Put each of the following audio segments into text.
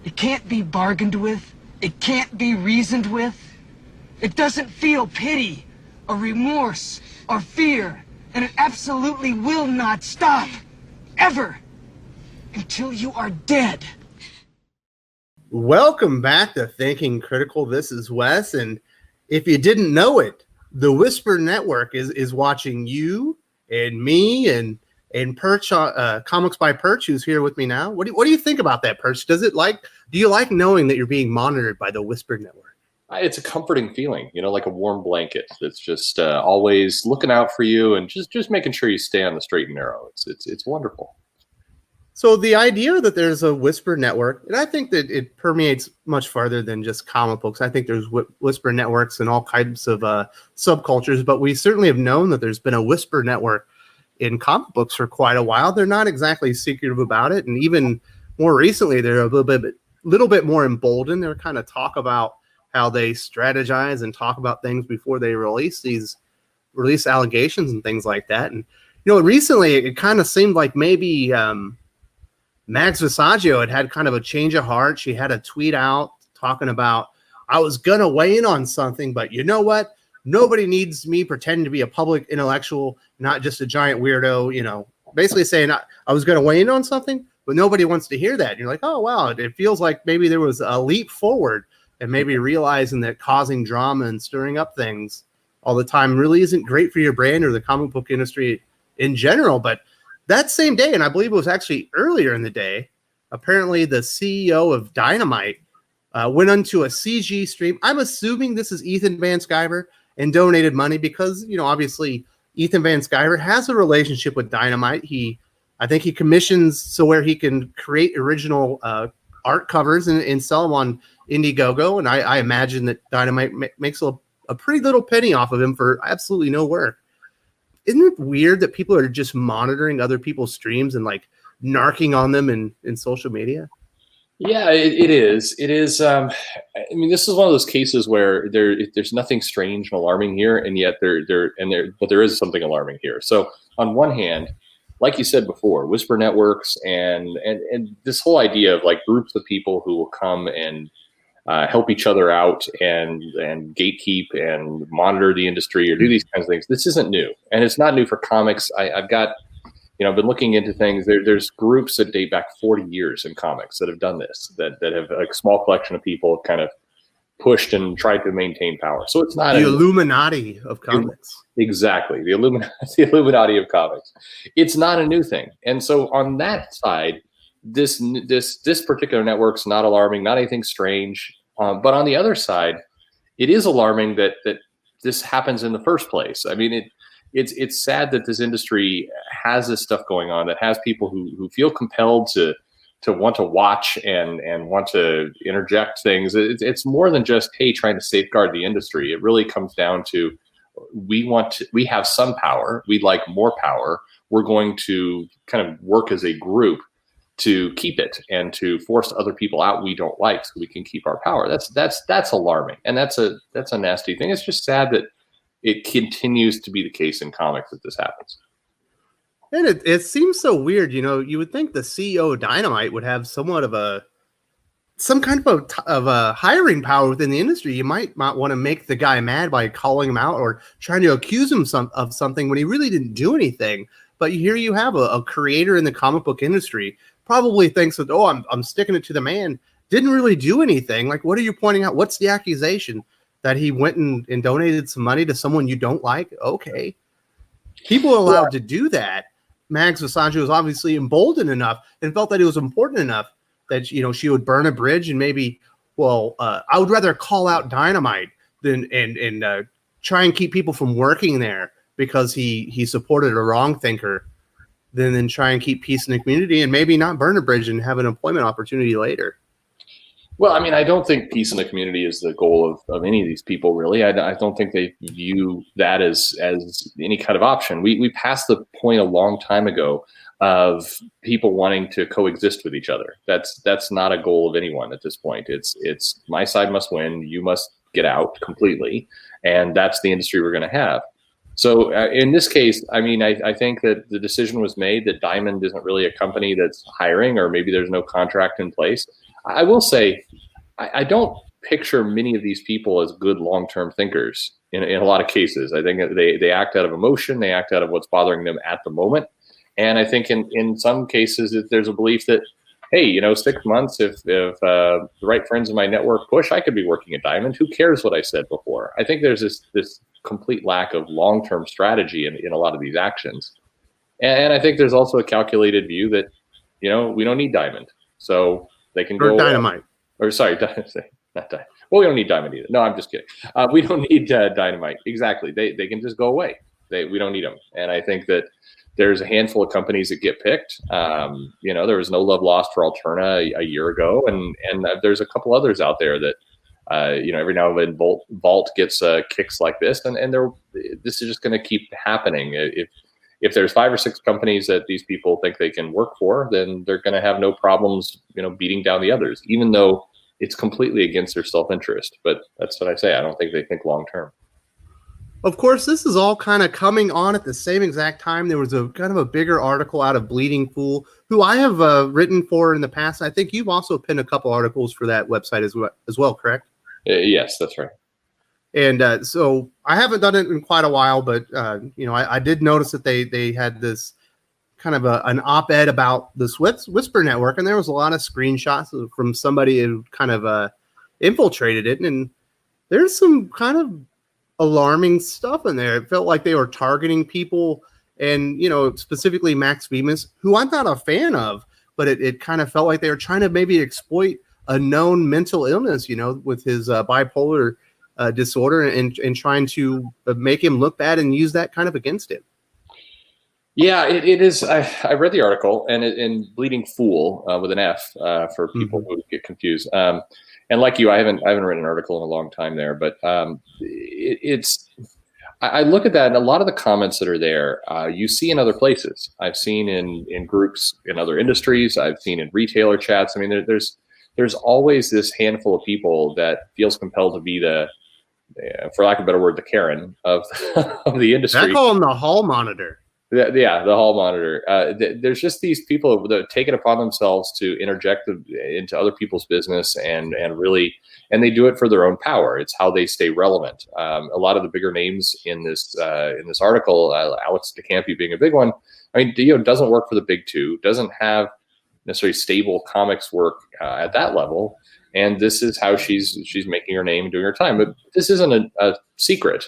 It can't be bargained with. It can't be reasoned with. It doesn't feel pity or remorse or fear. And it absolutely will not stop. Ever. Until you are dead. Welcome back to Thinking Critical. This is Wes. And if you didn't know it, the Whisper Network is watching you and me and Perch, Comics by Perch, who's here with me now. What do you think about that, Perch? Do you like knowing that you're being monitored by the Whisper Network? It's a comforting feeling, like a warm blanket that's just always looking out for you and just making sure you stay on the straight and narrow. It's wonderful. So the idea that there's a Whisper Network, and I think that it permeates much farther than just comic books. I think there's Whisper Networks in all kinds of subcultures, but we certainly have known that there's been a Whisper Network in comic books for quite a while. They're not exactly secretive about it, and even more recently, they're a little bit more emboldened. They're kind of talk about how they strategize and talk about things before they release allegations and things like that. And recently it kind of seemed like maybe Max Visaggio had kind of a change of heart. She had a tweet out talking about, I was gonna weigh in on something, but you know what? Nobody needs me pretending to be a public intellectual, not just a giant weirdo. Basically saying I was gonna weigh in on something, but nobody wants to hear that. And you're like, oh wow, it feels like maybe there was a leap forward. And maybe realizing that causing drama and stirring up things all the time really isn't great for your brand or the comic book industry in general. But that same day, and I believe it was actually earlier in the day, apparently the CEO of Dynamite went onto a CG stream. I'm assuming this is Ethan Van Sciver, and donated money because, obviously Ethan Van Sciver has a relationship with Dynamite. I think he commissions so where he can create original art covers and sell them on Indiegogo, and I imagine that Dynamite makes a pretty little penny off of him for absolutely no work. Isn't it weird that people are just monitoring other people's streams and like narking on them in social media? Yeah, it is. It is. I mean, this is one of those cases where there's nothing strange and alarming here, and yet but there is something alarming here. So on one hand, like you said before, Whisper Networks and this whole idea of like groups of people who will come and help each other out and gatekeep and monitor the industry or do these kinds of things. This isn't new, and it's not new for comics. I've got, I've been looking into things. There's groups that date back 40 years in comics that have done this, that have a small collection of people have kind of pushed and tried to maintain power. So it's not the Illuminati of comics. Exactly, the Illuminati of comics. It's not a new thing, and so on that side, this particular network's not alarming, not anything strange. But on the other side, it is alarming that this happens in the first place. I mean, it's sad that this industry has this stuff going on, that has people who feel compelled to want to watch and want to interject things. It's more than just, hey, trying to safeguard the industry. It really comes down to we have some power. We'd like more power. We're going to kind of work as a group to keep it and to force other people out we don't like so we can keep our power. That's alarming, and that's a nasty thing. It's just sad that it continues to be the case in comics that this happens. And it seems so weird. You would think the CEO of Dynamite would have somewhat of some kind of a hiring power within the industry. You might want to make the guy mad by calling him out or trying to accuse him of something when he really didn't do anything. But here you have a creator in the comic book industry probably thinks that, oh, I'm sticking it to the man. Didn't really do anything. Like, what are you pointing out? What's the accusation? That he went and donated some money to someone you don't like? Okay. People are allowed to do that. Max Visaggio was obviously emboldened enough and felt that it was important enough that, she would burn a bridge and maybe, I would rather call out Dynamite than and try and keep people from working there because he supported a wrong thinker than try and keep peace in the community and maybe not burn a bridge and have an employment opportunity later. Well, I mean, I don't think peace in the community is the goal of any of these people, really. I don't think they view that as any kind of option. We passed the point a long time ago of people wanting to coexist with each other. That's not a goal of anyone at this point. It's my side must win, you must get out completely, and that's the industry we're going to have. So in this case, I mean, I think that the decision was made that Diamond isn't really a company that's hiring, or maybe there's no contract in place. I will say, I don't picture many of these people as good long-term thinkers in a lot of cases. I think they act out of emotion. They act out of what's bothering them at the moment. And I think in some cases, there's a belief that, hey, 6 months, if the right friends in my network push, I could be working at Diamond. Who cares what I said before? I think there's this complete lack of long-term strategy in a lot of these actions. And I think there's also a calculated view that, we don't need Diamond. So they can go Dynamite. Or sorry, not Dynamite. Well, we don't need Diamond either. No, I'm just kidding. We don't need Dynamite. Exactly. They can just go away. We don't need them. And I think that there's a handful of companies that get picked. There was no love lost for Alterna a year ago, and there's a couple others out there that every now and then Vault gets kicks like this, and this is just going to keep happening. If there's 5 or 6 companies that these people think they can work for, then they're going to have no problems, beating down the others, even though it's completely against their self-interest. But that's what I say. I don't think they think long term. Of course, this is all kind of coming on at the same exact time. There was a kind of a bigger article out of BleedingFool, who I have written for in the past. I think you've also pinned a couple articles for that website as well, correct? Yes, that's right. And so I haven't done it in quite a while, but I did notice that they had this kind of an op-ed about this Whisper network, and there was a lot of screenshots from somebody who kind of infiltrated it, and there's some kind of alarming stuff in there. It felt like they were targeting people, and specifically Max Bemis, who I'm not a fan of, but it kind of felt like they were trying to maybe exploit a known mental illness, with his bipolar disorder, and trying to make him look bad and use that kind of against him. Yeah, it is. I read the article, and in BleedingFool with an F for people who get confused. And like you, I haven't written an article in a long time there, but I look at that, and a lot of the comments that are there, you see in other places. I've seen in groups in other industries. I've seen in retailer chats. I mean, there's always this handful of people that feels compelled to be the, for lack of a better word, the Karen of of the industry. I call him the hall monitor. Yeah, the hall monitor. There's just these people that take it upon themselves to interject into other people's business and they do it for their own power. It's how they stay relevant. A lot of the bigger names in this article, Alex DeCampi being a big one. I mean, doesn't work for the big two, doesn't have necessarily stable comics work at that level. And this is how she's making her name and doing her time. But this isn't a secret.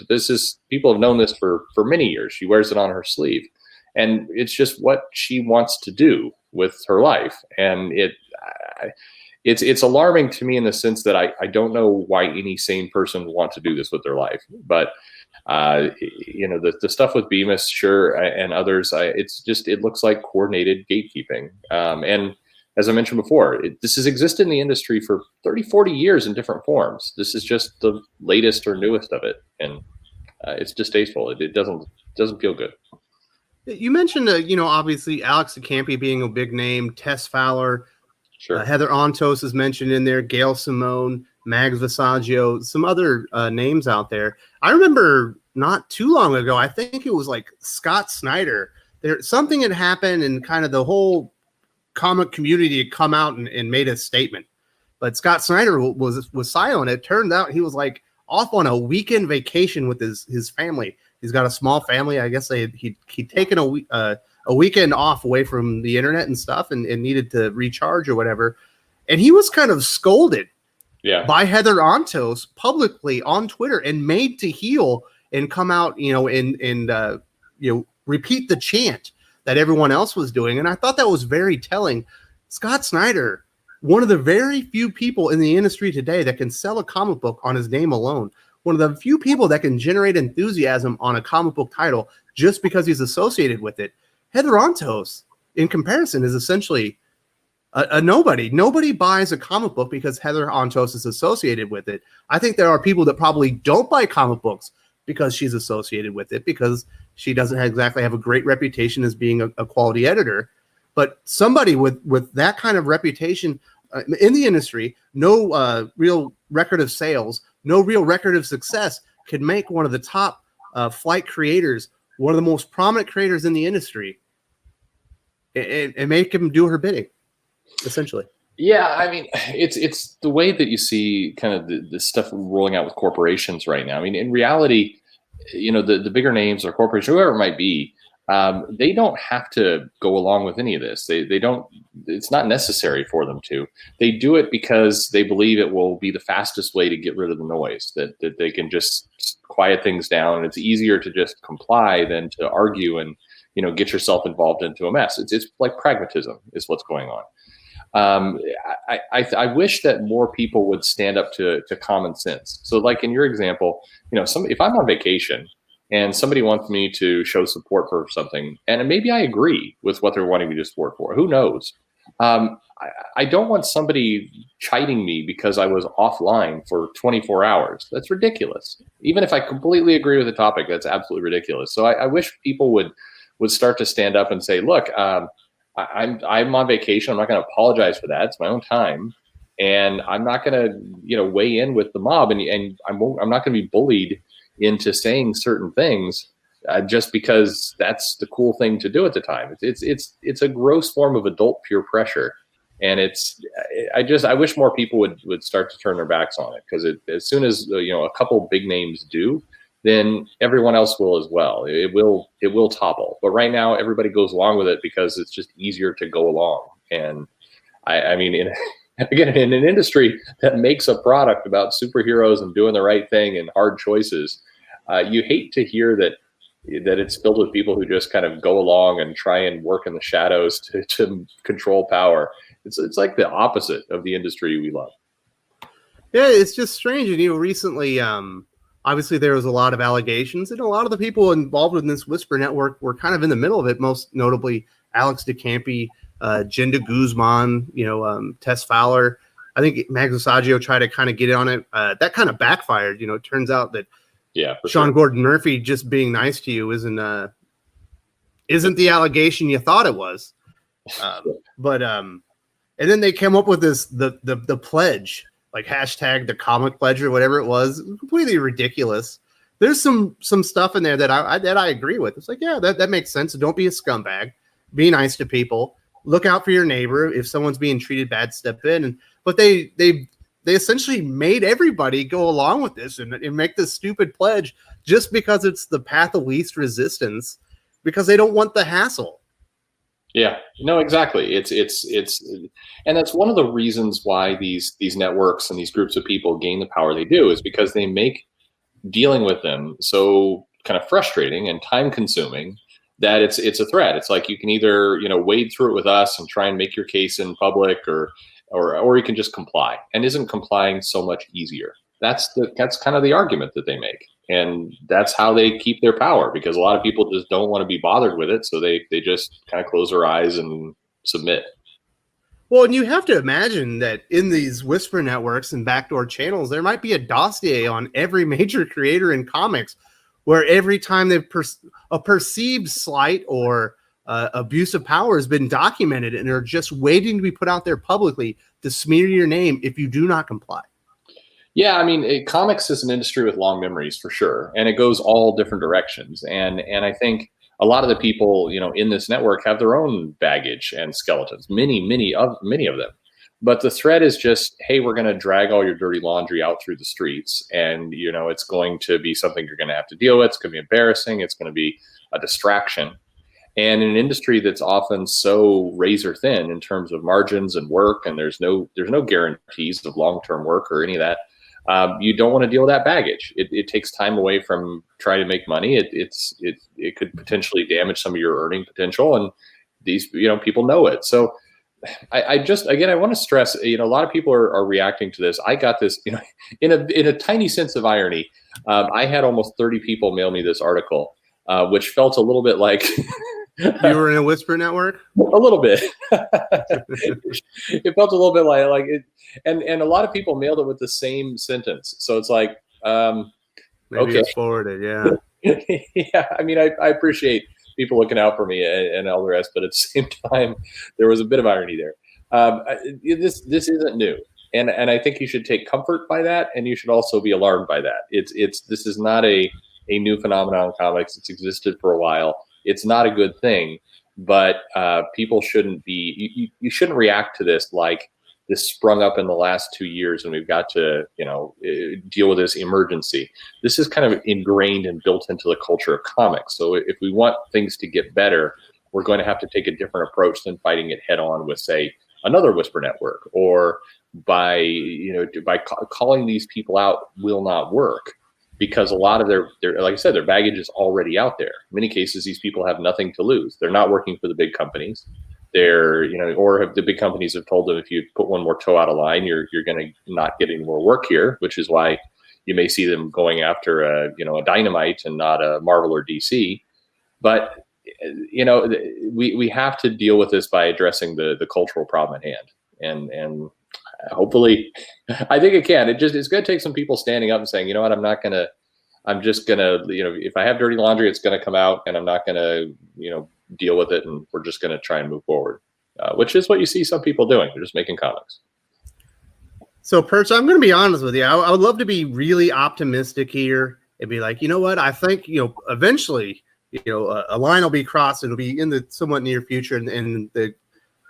People have known this for many years. She wears it on her sleeve. And it's just what she wants to do with her life. And it's alarming to me in the sense that I don't know why any sane person would want to do this with their life. But the stuff with Bemis, sure, and others, it looks like coordinated gatekeeping. And as I mentioned before, this has existed in the industry for 30, 40 years in different forms. This is just the latest or newest of it. And it's distasteful. It doesn't feel good. You mentioned, obviously Alex DeCampi being a big name, Tess Fowler, sure. Heather Ontos is mentioned in there, Gail Simone, Mags Visaggio, some other names out there. I remember not too long ago, I think it was like Scott Snyder. Something had happened, and kind of the whole comic community had come out and made a statement. But Scott Snyder was silent. It turned out he was like off on a weekend vacation with his family. He's got a small family. I guess he'd taken a weekend off away from the internet and stuff, and needed to recharge or whatever. And he was kind of scolded by Heather Ontos publicly on Twitter, and made to heel and come out, and repeat the chant that everyone else was doing. And I thought that was very telling. Scott Snyder, one of the very few people in the industry today that can sell a comic book on his name alone. One of the few people that can generate enthusiasm on a comic book title just because he's associated with it. Heather Ontos, in comparison, is essentially a nobody. Nobody buys a comic book because Heather Ontos is associated with it. I think there are people that probably don't buy comic books because she's associated with it, because she doesn't exactly have a great reputation as being a quality editor. But somebody with that kind of reputation in the industry, no real record of sales, no real record of success, could make one of the top flight creators, one of the most prominent creators in the industry, and make him do her bidding, essentially. Yeah, I mean, it's the way that you see kind of the stuff rolling out with corporations right now. I mean, in reality, the bigger names or corporations, whoever it might be, they don't have to go along with any of this. They don't. It's not necessary for them to. They do it because they believe it will be the fastest way to get rid of the noise. That they can just quiet things down, and it's easier to just comply than to argue and get yourself involved into a mess. It's like pragmatism is what's going on. um, I wish that more people would stand up to common sense. So, like in your example, if I'm on vacation and somebody wants me to show support for something, and maybe I agree with what they're wanting me to support for, who knows? I don't want somebody chiding me because I was offline for 24 hours. That's ridiculous. Even if I completely agree with the topic, that's absolutely ridiculous. So I wish people would start to stand up and say, look, I'm on vacation. I'm not going to apologize for that. It's my own time, and I'm not going to weigh in with the mob, and I'm not going to be bullied into saying certain things just because that's the cool thing to do at the time. It's a gross form of adult peer pressure, and I wish more people would start to turn their backs on it, because as soon as a couple big names do, then everyone else will as well. It will topple. But right now, everybody goes along with it because it's just easier to go along. And I mean, again, in an industry that makes a product about superheroes and doing the right thing and hard choices, you hate to hear that it's filled with people who just kind of go along and try and work in the shadows to control power. It's like the opposite of the industry we love. Yeah, it's just strange. And recently, obviously, there was a lot of allegations, and a lot of the people involved in this Whisper Network were kind of in the middle of it. Most notably, Alex DeCampi, Jinda Guzman, Tess Fowler. I think Max Osaggio tried to kind of get on it. That kind of backfired. It turns out that Sean Gordon Murphy just being nice to you isn't the allegation you thought it was. And then they came up with the pledge, like hashtag the comic pledge or whatever it was. Completely ridiculous. There's some stuff in there that I agree with. It's like, yeah, that makes sense. Don't be a scumbag. Be nice to people. Look out for your neighbor. If someone's being treated bad, step in. But they essentially made everybody go along with this and make this stupid pledge just because it's the path of least resistance, because they don't want the hassle. Yeah, no, exactly. It's and that's one of the reasons why these networks and these groups of people gain the power they do, is because they make dealing with them so kind of frustrating and time consuming that it's a threat. It's like you can either wade through it with us and try and make your case in public, or you can just comply. And isn't complying so much easier? That's kind of the argument that they make. And that's how they keep their power, because a lot of people just don't want to be bothered with it. So they just kind of close their eyes and submit. Well, and you have to imagine that in these Whisper networks and backdoor channels, there might be a dossier on every major creator in comics, where every time a perceived slight or abuse of power has been documented, and they're just waiting to be put out there publicly to smear your name if you do not comply. Yeah, I mean, comics is an industry with long memories for sure, and it goes all different directions. And I think a lot of the people, in this network have their own baggage and skeletons. Many of them. But the threat is just, hey, we're going to drag all your dirty laundry out through the streets, and it's going to be something you're going to have to deal with. It's going to be embarrassing. It's going to be a distraction. And in an industry that's often so razor thin in terms of margins and work, and there's no guarantees of long-term work or any of that. You don't want to deal with that baggage. It takes time away from trying to make money. It could potentially damage some of your earning potential, and these people know it. So I want to stress, a lot of people are reacting to this. I got this, in a tiny sense of irony. I had almost 30 people mail me this article, which felt a little bit like. You were in a Whisper network? A little bit. It felt a little bit like it, and a lot of people mailed it with the same sentence. So it's like, maybe okay, it's forwarded, yeah. Yeah. I mean, I appreciate people looking out for me and all the rest, but at the same time, there was a bit of irony there. This isn't new, and I think you should take comfort by that, and you should also be alarmed by that. This is not a new phenomenon in comics. It's existed for a while. It's not a good thing, but people shouldn't be. You shouldn't react to this like this sprung up in the last 2 years, and we've got to, deal with this emergency. This is kind of ingrained and built into the culture of comics. So if we want things to get better, we're going to have to take a different approach than fighting it head on with, say, another Whisper network, or by calling these people out will not work, because a lot of their, like I said, their baggage is already out there. In many cases, these people have nothing to lose. They're not working for the big companies. They're, or the big companies have told them, if you put one more toe out of line, you're going to not get any more work here, which is why you may see them going after a Dynamite and not a Marvel or DC. But we have to deal with this by addressing the cultural problem at hand, and hopefully, I think it can. It's going to take some people standing up and saying, you know what, I'm just gonna, if I have dirty laundry, it's going to come out, and I'm not going to, deal with it, and we're just going to try and move forward, which is what you see some people doing. They're just making comics. So, Perch, I'm going to be honest with you. I would love to be really optimistic here and be like, you know what, I think, eventually, a line will be crossed, and it'll be in the somewhat near future, and the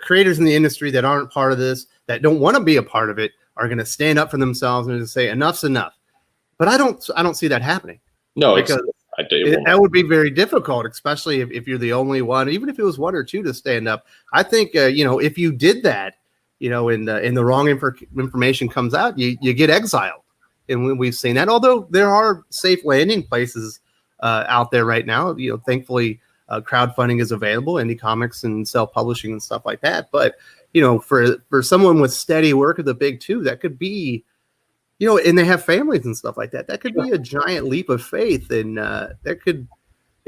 creators in the industry that aren't part of this, that don't want to be a part of it, are going to stand up for themselves and just say enough's enough. But I don't see that happening. No, because that would be very difficult, especially if you're the only one, even if it was one or two to stand up. I think if you did that, and the wrong information comes out, you get exiled, and we've seen that. Although there are safe landing places out there right now, thankfully. Crowdfunding is available, indie comics and self-publishing and stuff like that. But, for someone with steady work at the big two, that could be, and they have families and stuff like that, that could be a giant leap of faith. And it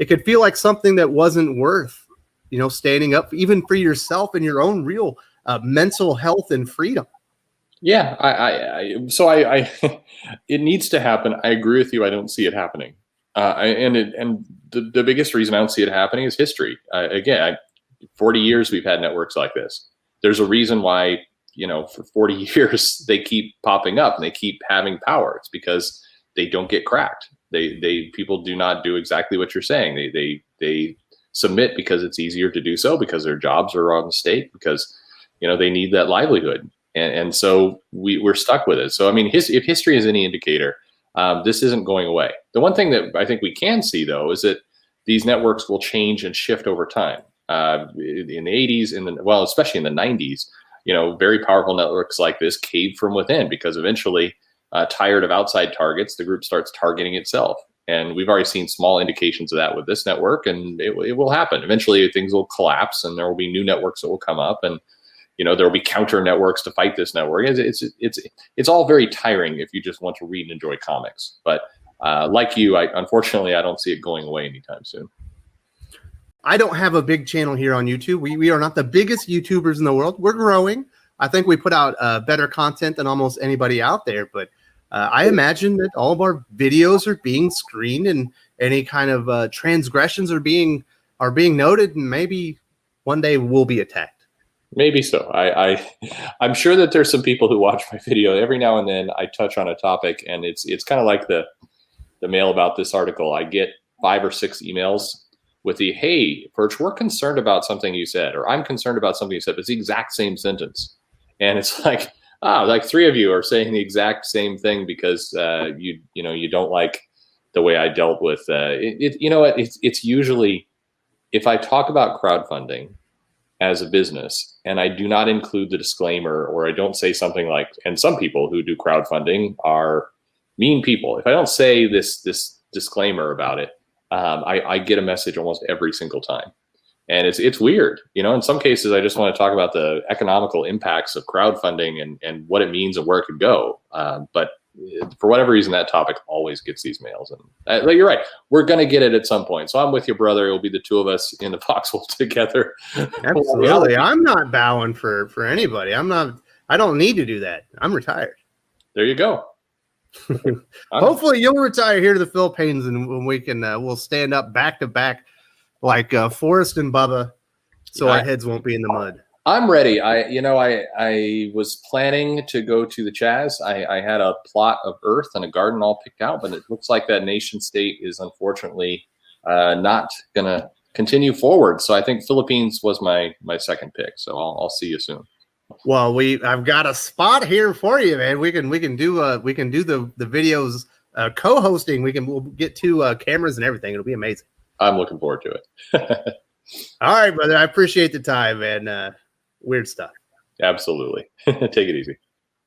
could feel like something that wasn't worth, standing up even for yourself and your own real mental health and freedom. Yeah. So it needs to happen. I agree with you. I don't see it happening. The biggest reason I don't see it happening is history. 40 years we've had networks like this. There's a reason why, for 40 years they keep popping up and they keep having power. It's because they don't get cracked. People do not do exactly what you're saying. They submit because it's easier to do so, because their jobs are on stake, because they need that livelihood, and so we're stuck with it. So I mean, if history is any indicator, this isn't going away. The one thing that I think we can see, though, is that these networks will change and shift over time. In the 80s, especially in the 90s, very powerful networks like this caved from within, because eventually, tired of outside targets, the group starts targeting itself. And we've already seen small indications of that with this network, and it will happen. Eventually, things will collapse, and there will be new networks that will come up, and there will be counter networks to fight this network. It's all very tiring if you just want to read and enjoy comics. But like you, unfortunately, I don't see it going away anytime soon. I don't have a big channel here on YouTube. We are not the biggest YouTubers in the world. We're growing. I think we put out better content than almost anybody out there. But I imagine that all of our videos are being screened, and any kind of transgressions are being noted, and maybe one day we'll be attacked. Maybe so. I'm sure that there's some people who watch my video. Every now and then I touch on a topic, and it's kind of like the mail about this article. I get 5 or 6 emails with the, hey, Perch, we're concerned about something you said, or I'm concerned about something you said. It's the exact same sentence. And it's like, like 3 of you are saying the exact same thing because you don't like the way I dealt with it's usually, if I talk about crowdfunding as a business and I do not include the disclaimer, or I don't say something like, and some people who do crowdfunding are mean people. If I don't say this disclaimer about it, I get a message almost every single time. And it's weird. In some cases, I just want to talk about the economical impacts of crowdfunding and what it means and where it could go. But for whatever reason, that topic always gets these mails. And you're right. We're going to get it at some point. So I'm with you, brother. It'll be the 2 of us in the foxhole together. Absolutely. I'm not bowing for anybody. I don't need to do that. I'm retired. There you go. Hopefully you'll retire here to the Philippines, and when we can, we'll stand up back to back like Forrest and Bubba, so our heads won't be in the mud. I'm ready. I was planning to go to the Chaz. I had a plot of earth and a garden all picked out, but it looks like that nation state is unfortunately not going to continue forward. So I think Philippines was my second pick. So I'll see you soon. Well, I've got a spot here for you, man. We can do the videos co-hosting. We'll get to cameras and everything. It'll be amazing. I'm looking forward to it. All right, brother. I appreciate the time, man. Weird stuff. Absolutely. Take it easy.